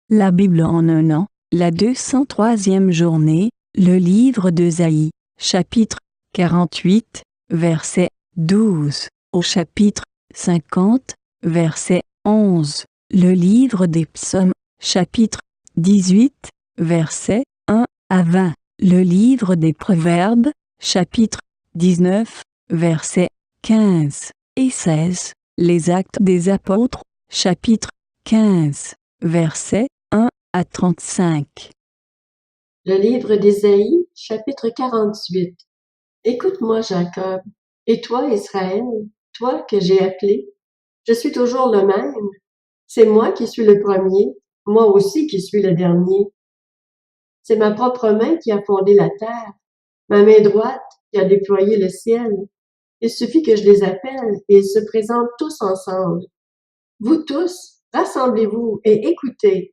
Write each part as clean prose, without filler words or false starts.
La Bible en un an, la 203e journée, le livre d'Ésaïe, chapitre 48, verset 12, au chapitre 50, verset 11, le livre des psaumes, chapitre 18, verset 1 à 20, le livre des proverbes, chapitre 19, verset 15 et 16, les actes des apôtres, chapitre 15, verset 1 à 35. Le livre d'Ésaïe, chapitre 48. Écoute-moi, Jacob, et toi, Israël, toi que j'ai appelé. Je suis toujours le même. C'est moi qui suis le premier, moi aussi qui suis le dernier. C'est ma propre main qui a fondé la terre, ma main droite qui a déployé le ciel. Il suffit que je les appelle et ils se présentent tous ensemble. Vous tous, rassemblez-vous et écoutez.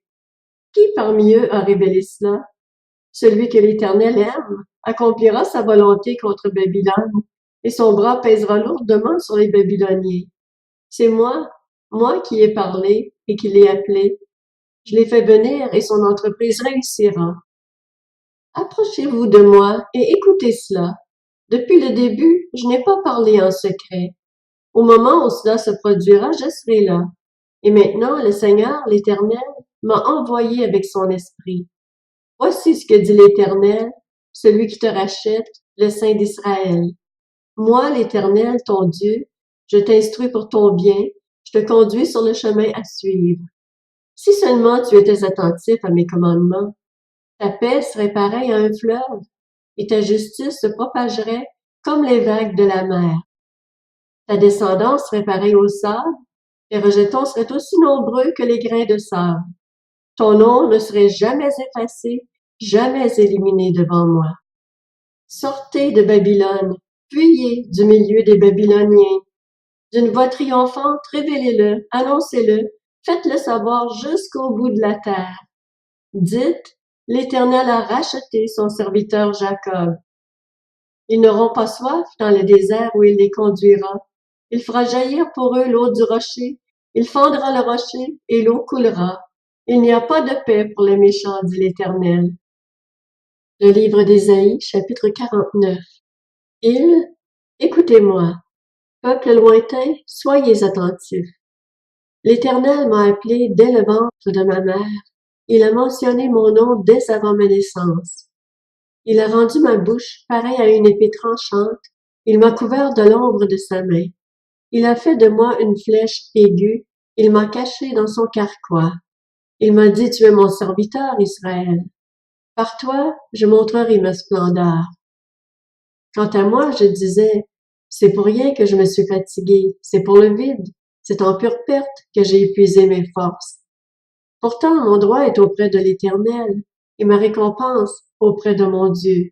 Qui parmi eux a révélé cela? Celui que l'Éternel aime accomplira sa volonté contre Babylone, et son bras pèsera lourdement sur les Babyloniens. C'est moi qui ai parlé et qui l'ai appelé. Je l'ai fait venir et son entreprise réussira. Approchez-vous de moi et écoutez cela. Depuis le début, je n'ai pas parlé en secret. Au moment où cela se produira, je serai là. Et maintenant, le Seigneur, l'Éternel, m'a envoyé avec son esprit. Voici ce que dit l'Éternel, celui qui te rachète, le Saint d'Israël. Moi, l'Éternel, ton Dieu, je t'instruis pour ton bien, je te conduis sur le chemin à suivre. Si seulement tu étais attentif à mes commandements, ta paix serait pareille à un fleuve, et ta justice se propagerait comme les vagues de la mer. Ta descendance serait pareille au sable, tes rejetons seraient aussi nombreux que les grains de sable. Ton nom ne serait jamais effacé, jamais éliminé devant moi. Sortez de Babylone, fuyez du milieu des Babyloniens. D'une voix triomphante, révélez-le, annoncez-le, faites-le savoir jusqu'au bout de la terre. Dites, l'Éternel a racheté son serviteur Jacob. Ils n'auront pas soif dans le désert où il les conduira. Il fera jaillir pour eux l'eau du rocher, il fendra le rocher et l'eau coulera. Il n'y a pas de paix pour les méchants, dit l'Éternel. Le livre d'Ésaïe, chapitre 49. Écoutez-moi, peuple lointain, soyez attentifs. L'Éternel m'a appelé dès le ventre de ma mère. Il a mentionné mon nom dès avant ma naissance. Il a rendu ma bouche pareille à une épée tranchante. Il m'a couvert de l'ombre de sa main. Il a fait de moi une flèche aiguë. Il m'a caché dans son carquois. Il m'a dit, tu es mon serviteur, Israël. Par toi, je montrerai ma splendeur. Quant à moi, je disais, c'est pour rien que je me suis fatigué, c'est pour le vide, c'est en pure perte que j'ai épuisé mes forces. Pourtant, mon droit est auprès de l'Éternel, et ma récompense auprès de mon Dieu.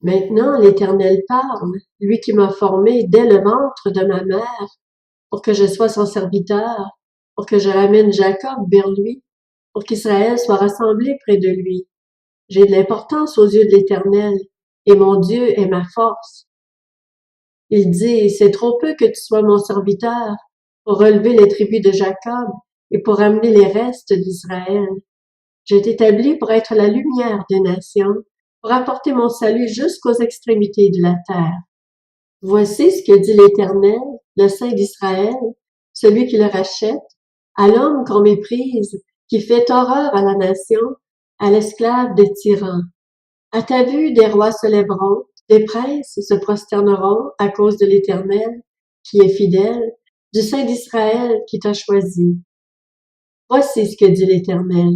Maintenant, l'Éternel parle, lui qui m'a formé dès le ventre de ma mère, pour que je sois son serviteur, pour que je ramène Jacob vers lui, pour qu'Israël soit rassemblé près de lui. J'ai de l'importance aux yeux de l'Éternel, et mon Dieu est ma force. Il dit, c'est trop peu que tu sois mon serviteur pour relever les tribus de Jacob et pour amener les restes d'Israël. J'ai été établi pour être la lumière des nations, pour apporter mon salut jusqu'aux extrémités de la terre. Voici ce que dit l'Éternel, le Saint d'Israël, celui qui le rachète, à l'homme qu'on méprise, qui fait horreur à la nation, à l'esclave des tyrans. À ta vue, des rois se lèveront, des princes se prosterneront à cause de l'Éternel, qui est fidèle, du Saint d'Israël qui t'a choisi. Voici ce que dit l'Éternel.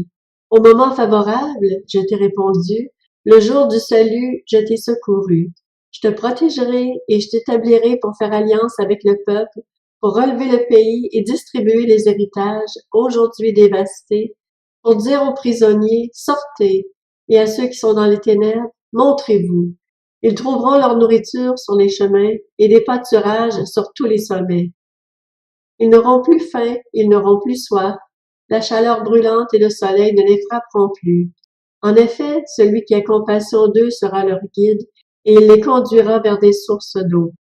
Au moment favorable, je t'ai répondu, le jour du salut, je t'ai secouru. Je te protégerai et je t'établirai pour faire alliance avec le peuple, pour relever le pays et distribuer les héritages, aujourd'hui dévastés, pour dire aux prisonniers, sortez, et à ceux qui sont dans les ténèbres, montrez-vous. Ils trouveront leur nourriture sur les chemins et des pâturages sur tous les sommets. Ils n'auront plus faim, ils n'auront plus soif. La chaleur brûlante et le soleil ne les frapperont plus. En effet, celui qui a compassion d'eux sera leur guide, et il les conduira vers des sources d'eau.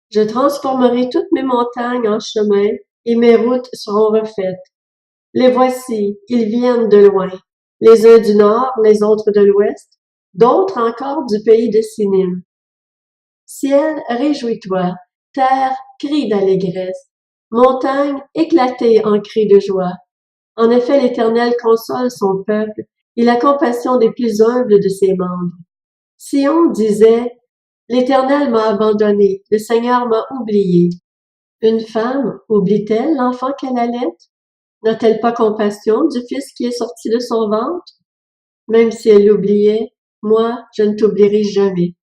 Je transformerai toutes mes montagnes en chemins, et mes routes seront refaites. Les voici, ils viennent de loin, les uns du nord, les autres de l'ouest, d'autres encore du pays de Sinim. Ciel, réjouis-toi, terre, crie d'allégresse, montagne, éclatez en cris de joie. En effet, l'Éternel console son peuple, il a compassion des plus humbles de ses membres. Sion disait, l'Éternel m'a abandonné, le Seigneur m'a oublié. Une femme oublie-t-elle l'enfant qu'elle allait? N'a-t-elle pas compassion du fils qui est sorti de son ventre? Même si elle l'oubliait, moi, je ne t'oublierai jamais.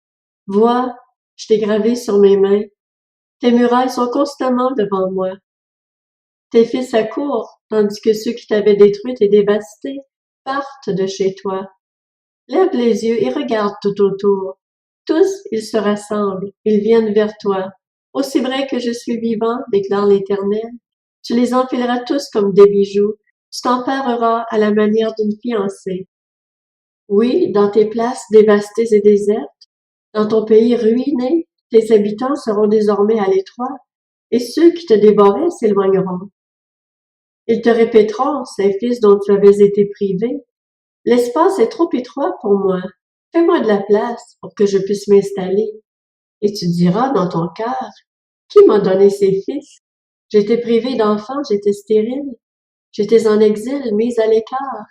Vois, je t'ai gravé sur mes mains. Tes murailles sont constamment devant moi. Tes fils accourent, tandis que ceux qui t'avaient détruite et dévastée partent de chez toi. Lève les yeux et regarde tout autour. Tous, ils se rassemblent, ils viennent vers toi. Aussi vrai que je suis vivant, déclare l'Éternel, tu les enfileras tous comme des bijoux, tu t'en pareras à la manière d'une fiancée. Oui, dans tes places dévastées et désertes, dans ton pays ruiné, tes habitants seront désormais à l'étroit, et ceux qui te dévoraient s'éloigneront. Ils te répéteront, ces fils dont tu avais été privé, l'espace est trop étroit pour moi. Fais-moi de la place pour que je puisse m'installer. Et tu diras dans ton cœur, qui m'a donné ces fils? J'étais privé d'enfants, j'étais stérile. J'étais en exil, mise à l'écart.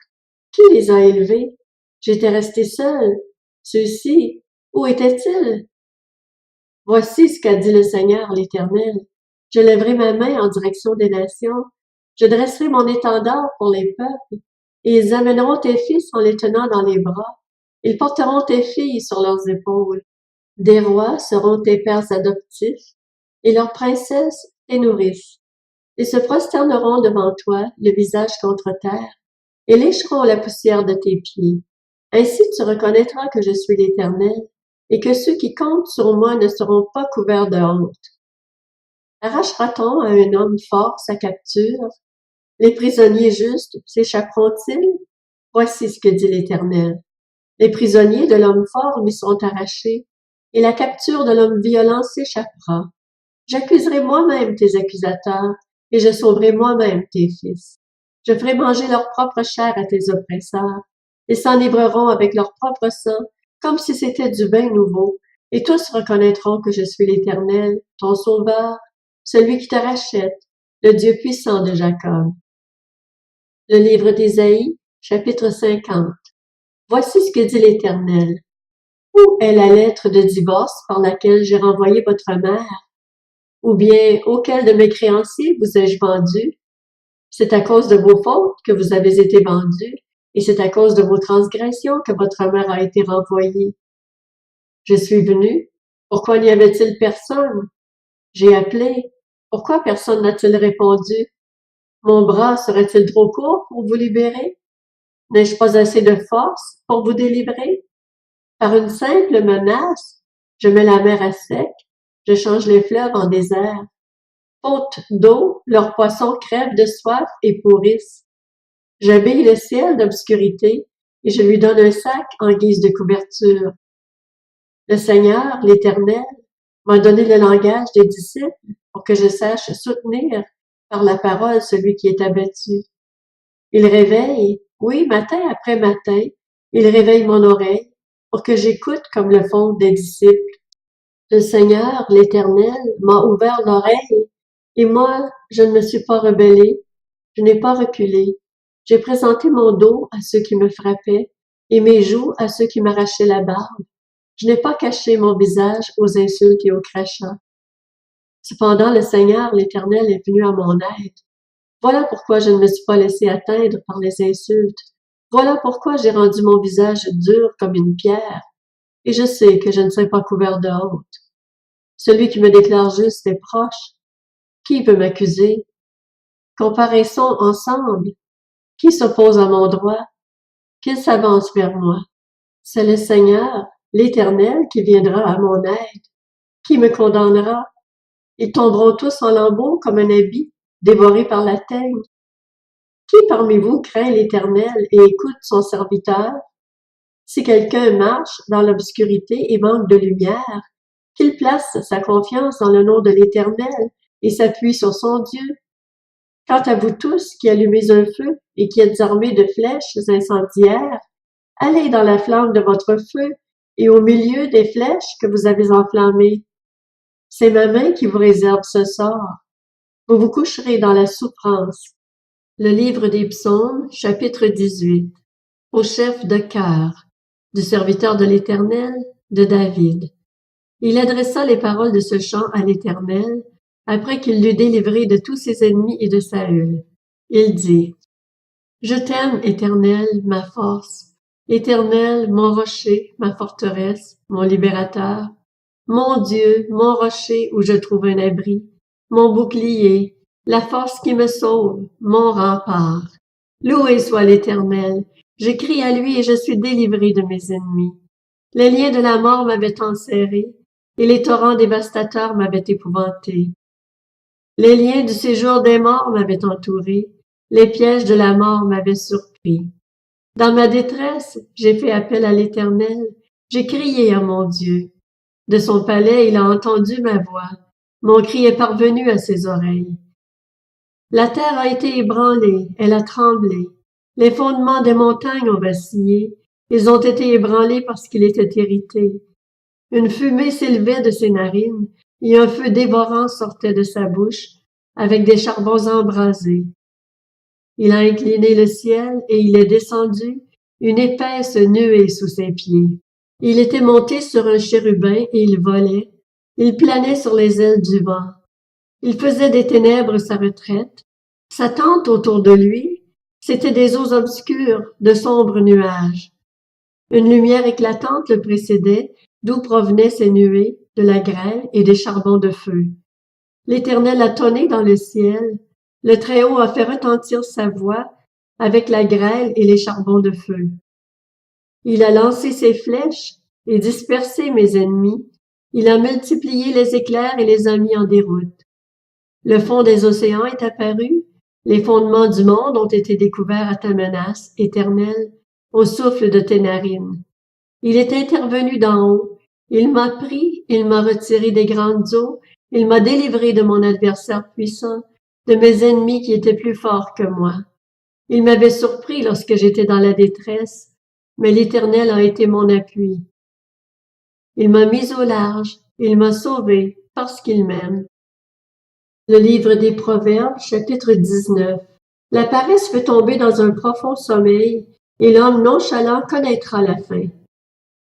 Qui les a élevés? J'étais restée seule. Ceux-ci, où étaient-ils? Voici ce qu'a dit le Seigneur l'Éternel. Je lèverai ma main en direction des nations. Je dresserai mon étendard pour les peuples, et ils amèneront tes fils en les tenant dans les bras. Ils porteront tes filles sur leurs épaules. Des rois seront tes pères adoptifs, et leurs princesses tes nourrices. Ils se prosterneront devant toi, le visage contre terre, et lécheront la poussière de tes pieds. Ainsi tu reconnaîtras que je suis l'Éternel, et que ceux qui comptent sur moi ne seront pas couverts de honte. Arrachera-t-on à un homme fort sa capture? Les prisonniers justes s'échapperont-ils? Voici ce que dit l'Éternel. Les prisonniers de l'homme fort lui seront arrachés, et la capture de l'homme violent s'échappera. J'accuserai moi-même tes accusateurs, et je sauverai moi-même tes fils. Je ferai manger leur propre chair à tes oppresseurs. Ils s'enivreront avec leur propre sang, comme si c'était du vin nouveau, et tous reconnaîtront que je suis l'Éternel, ton Sauveur, celui qui te rachète, le Dieu puissant de Jacob. Le livre d'Ésaïe, chapitre 50. Voici ce que dit l'Éternel. Où est la lettre de divorce par laquelle j'ai renvoyé votre mère? Ou bien, auquel de mes créanciers vous ai-je vendu? C'est à cause de vos fautes que vous avez été vendus, et c'est à cause de vos transgressions que votre mère a été renvoyée. Je suis venu. Pourquoi n'y avait-il personne? J'ai appelé. Pourquoi personne n'a-t-il répondu? Mon bras serait-il trop court pour vous libérer? N'ai-je pas assez de force pour vous délivrer? Par une simple menace, je mets la mer à sec, je change les fleuves en désert. Faute d'eau, leurs poissons crèvent de soif et pourrissent. J'habille le ciel d'obscurité et je lui donne un sac en guise de couverture. Le Seigneur, l'Éternel, m'a donné le langage des disciples pour que je sache soutenir par la parole celui qui est abattu. Il réveille, oui, matin après matin, il réveille mon oreille pour que j'écoute comme le font des disciples. Le Seigneur, l'Éternel, m'a ouvert l'oreille, et moi, je ne me suis pas rebellée, je n'ai pas reculé. J'ai présenté mon dos à ceux qui me frappaient, et mes joues à ceux qui m'arrachaient la barbe. Je n'ai pas caché mon visage aux insultes et aux crachats. Cependant, le Seigneur, l'Éternel, est venu à mon aide. Voilà pourquoi je ne me suis pas laissé atteindre par les insultes. Voilà pourquoi j'ai rendu mon visage dur comme une pierre. Et je sais que je ne serai pas couvert de honte. Celui qui me déclare juste est proche. Qui veut m'accuser? Comparaissons ensemble. Qui s'oppose à mon droit? Qu'il s'avance vers moi. C'est le Seigneur, l'Éternel, qui viendra à mon aide. Qui me condamnera? Ils tomberont tous en lambeaux comme un habit, dévorés par la teigne. Qui parmi vous craint l'Éternel et écoute son serviteur? Si quelqu'un marche dans l'obscurité et manque de lumière, qu'il place sa confiance dans le nom de l'Éternel et s'appuie sur son Dieu. Quant à vous tous qui allumez un feu et qui êtes armés de flèches incendiaires, allez dans la flamme de votre feu et au milieu des flèches que vous avez enflammées. C'est ma main qui vous réserve ce sort. Vous vous coucherez dans la souffrance. Le livre des Psaumes, chapitre 18. Au chef de chœur, du serviteur de l'Éternel, de David. Il adressa les paroles de ce chant à l'Éternel, après qu'il l'eut délivré de tous ses ennemis et de Saül. Il dit, Je t'aime, Éternel, ma force, Éternel, mon rocher, ma forteresse, mon libérateur, mon Dieu, mon rocher où je trouve un abri, mon bouclier, la force qui me sauve, mon rempart. Loué soit l'Éternel, je crie à lui et je suis délivré de mes ennemis. Les liens de la mort m'avaient enserré, et les torrents dévastateurs m'avaient épouvanté. Les liens du séjour des morts m'avaient entouré, les pièges de la mort m'avaient surpris. Dans ma détresse, j'ai fait appel à l'Éternel, j'ai crié à mon Dieu. De son palais, il a entendu ma voix. Mon cri est parvenu à ses oreilles. La terre a été ébranlée, elle a tremblé. Les fondements des montagnes ont vacillé. Ils ont été ébranlés parce qu'il était irrité. Une fumée s'élevait de ses narines, et un feu dévorant sortait de sa bouche, avec des charbons embrasés. Il a incliné le ciel, et il est descendu, une épaisse nuée sous ses pieds. Il était monté sur un chérubin, et il volait. Il planait sur les ailes du vent. Il faisait des ténèbres sa retraite. Sa tente autour de lui, c'étaient des eaux obscures, de sombres nuages. Une lumière éclatante le précédait, d'où provenaient ces nuées, de la grêle et des charbons de feu. L'Éternel a tonné dans le ciel, le Très-Haut a fait retentir sa voix avec la grêle et les charbons de feu. Il a lancé ses flèches et dispersé mes ennemis, il a multiplié les éclairs et les a mis en déroute. Le fond des océans est apparu, les fondements du monde ont été découverts à ta menace, Éternel, au souffle de tes narines. Il est intervenu d'en haut, il m'a pris, il m'a retiré des grandes eaux, il m'a délivré de mon adversaire puissant, de mes ennemis qui étaient plus forts que moi. Il m'avait surpris lorsque j'étais dans la détresse, mais l'Éternel a été mon appui. Il m'a mis au large, il m'a sauvé, parce qu'il m'aime. Le livre des Proverbes, chapitre 19. La paresse fait tomber dans un profond sommeil, et l'homme nonchalant connaîtra la fin.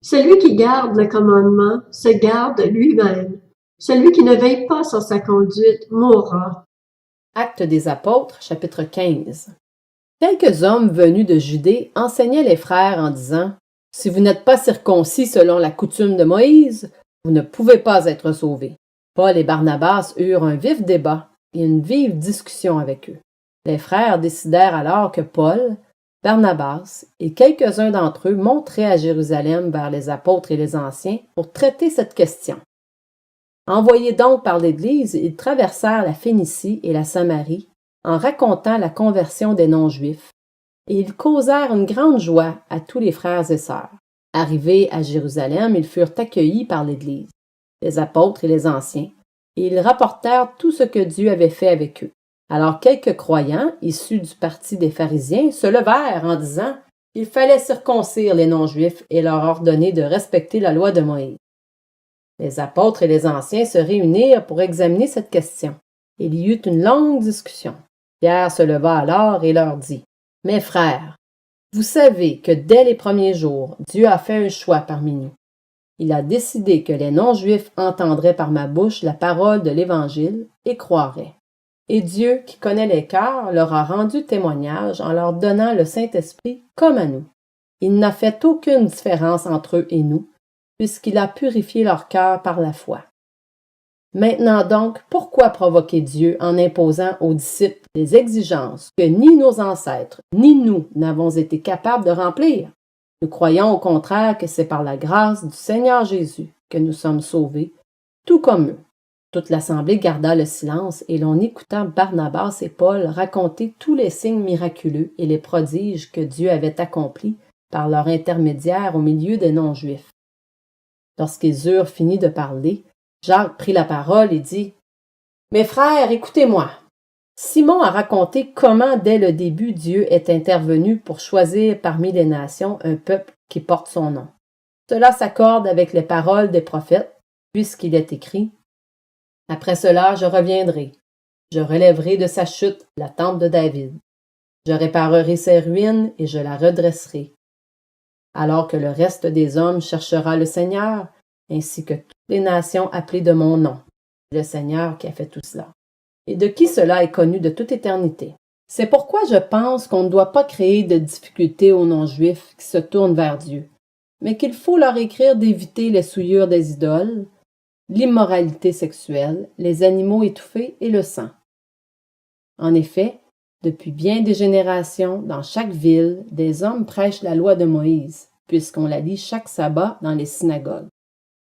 Celui qui garde le commandement se garde lui-même. Celui qui ne veille pas sur sa conduite mourra. Actes des apôtres, chapitre 15. Quelques hommes venus de Judée enseignaient les frères en disant « Si vous n'êtes pas circoncis selon la coutume de Moïse, vous ne pouvez pas être sauvés. » Paul et Barnabas eurent un vif débat et une vive discussion avec eux. Les frères décidèrent alors que Paul, Barnabas et quelques-uns d'entre eux monteraient à Jérusalem vers les apôtres et les anciens pour traiter cette question. Envoyés donc par l'Église, ils traversèrent la Phénicie et la Samarie en racontant la conversion des non-juifs, et ils causèrent une grande joie à tous les frères et sœurs. Arrivés à Jérusalem, ils furent accueillis par l'Église, les apôtres et les anciens, et ils rapportèrent tout ce que Dieu avait fait avec eux. Alors quelques croyants, issus du parti des pharisiens, se levèrent en disant qu'il fallait circoncire les non-juifs et leur ordonner de respecter la loi de Moïse. Les apôtres et les anciens se réunirent pour examiner cette question. Il y eut une longue discussion. Pierre se leva alors et leur dit « Mes frères, vous savez que dès les premiers jours, Dieu a fait un choix parmi nous. Il a décidé que les non-juifs entendraient par ma bouche la parole de l'Évangile et croiraient. Et Dieu, qui connaît les cœurs, leur a rendu témoignage en leur donnant le Saint-Esprit comme à nous. Il n'a fait aucune différence entre eux et nous, puisqu'il a purifié leur cœur par la foi. Maintenant donc, pourquoi provoquer Dieu en imposant aux disciples des exigences que ni nos ancêtres, ni nous n'avons été capables de remplir? Nous croyons au contraire que c'est par la grâce du Seigneur Jésus que nous sommes sauvés, tout comme eux. Toute l'assemblée garda le silence et l'on écouta Barnabas et Paul raconter tous les signes miraculeux et les prodiges que Dieu avait accomplis par leur intermédiaire au milieu des non-juifs. Lorsqu'ils eurent fini de parler, Jacques prit la parole et dit « Mes frères, écoutez-moi. Simon a raconté comment dès le début Dieu est intervenu pour choisir parmi les nations un peuple qui porte son nom. Cela s'accorde avec les paroles des prophètes, puisqu'il est écrit « Après cela, je reviendrai. Je relèverai de sa chute la tente de David. Je réparerai ses ruines et je la redresserai. Alors que le reste des hommes cherchera le Seigneur, ainsi que toutes les nations appelées de mon nom. C'est le Seigneur qui a fait tout cela. Et de qui cela est connu de toute éternité. C'est pourquoi je pense qu'on ne doit pas créer de difficultés aux non-juifs qui se tournent vers Dieu, mais qu'il faut leur écrire d'éviter les souillures des idoles, l'immoralité sexuelle, les animaux étouffés et le sang. En effet, depuis bien des générations, dans chaque ville, des hommes prêchent la loi de Moïse, puisqu'on la lit chaque sabbat dans les synagogues.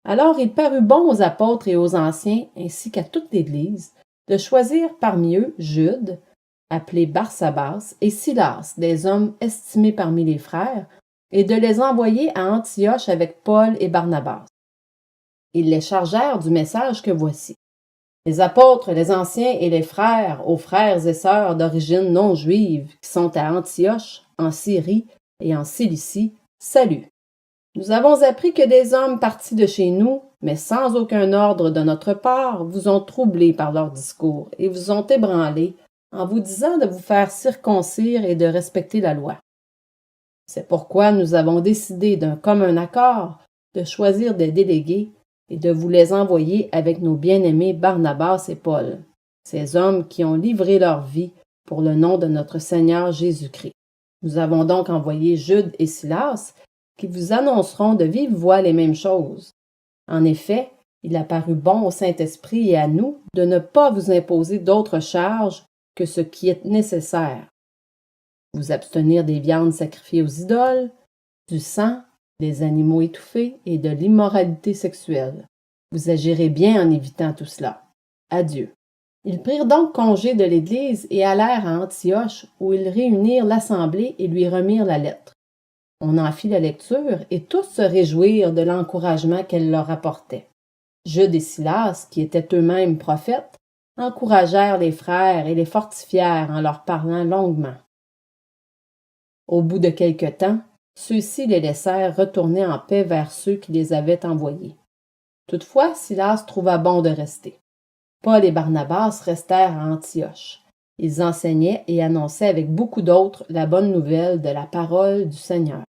Alors il parut bon aux apôtres et aux anciens, ainsi qu'à toute l'Église, de choisir parmi eux Jude, appelé Barsabas, et Silas, des hommes estimés parmi les frères, et de les envoyer à Antioche avec Paul et Barnabas. Ils les chargèrent du message que voici. Les apôtres, les anciens et les frères, aux frères et sœurs d'origine non juive qui sont à Antioche, en Syrie et en Cilicie, salut. Nous avons appris que des hommes partis de chez nous, mais sans aucun ordre de notre part, vous ont troublés par leur discours et vous ont ébranlés en vous disant de vous faire circoncire et de respecter la loi. C'est pourquoi nous avons décidé d'un commun accord de choisir des délégués et de vous les envoyer avec nos bien-aimés Barnabas et Paul, ces hommes qui ont livré leur vie pour le nom de notre Seigneur Jésus-Christ. Nous avons donc envoyé Jude et Silas, qui vous annonceront de vive voix les mêmes choses. En effet, il a paru bon au Saint-Esprit et à nous de ne pas vous imposer d'autres charges que ce qui est nécessaire. Vous abstenir des viandes sacrifiées aux idoles, du sang, des animaux étouffés et de l'immoralité sexuelle. Vous agirez bien en évitant tout cela. Adieu. Ils prirent donc congé de l'Église et allèrent à Antioche, où ils réunirent l'assemblée et lui remirent la lettre. On en fit la lecture, et tous se réjouirent de l'encouragement qu'elle leur apportait. Jude et Silas, qui étaient eux-mêmes prophètes, encouragèrent les frères et les fortifièrent en leur parlant longuement. Au bout de quelque temps, ceux-ci les laissèrent retourner en paix vers ceux qui les avaient envoyés. Toutefois, Silas trouva bon de rester. Paul et Barnabas restèrent à Antioche. Ils enseignaient et annonçaient avec beaucoup d'autres la bonne nouvelle de la parole du Seigneur.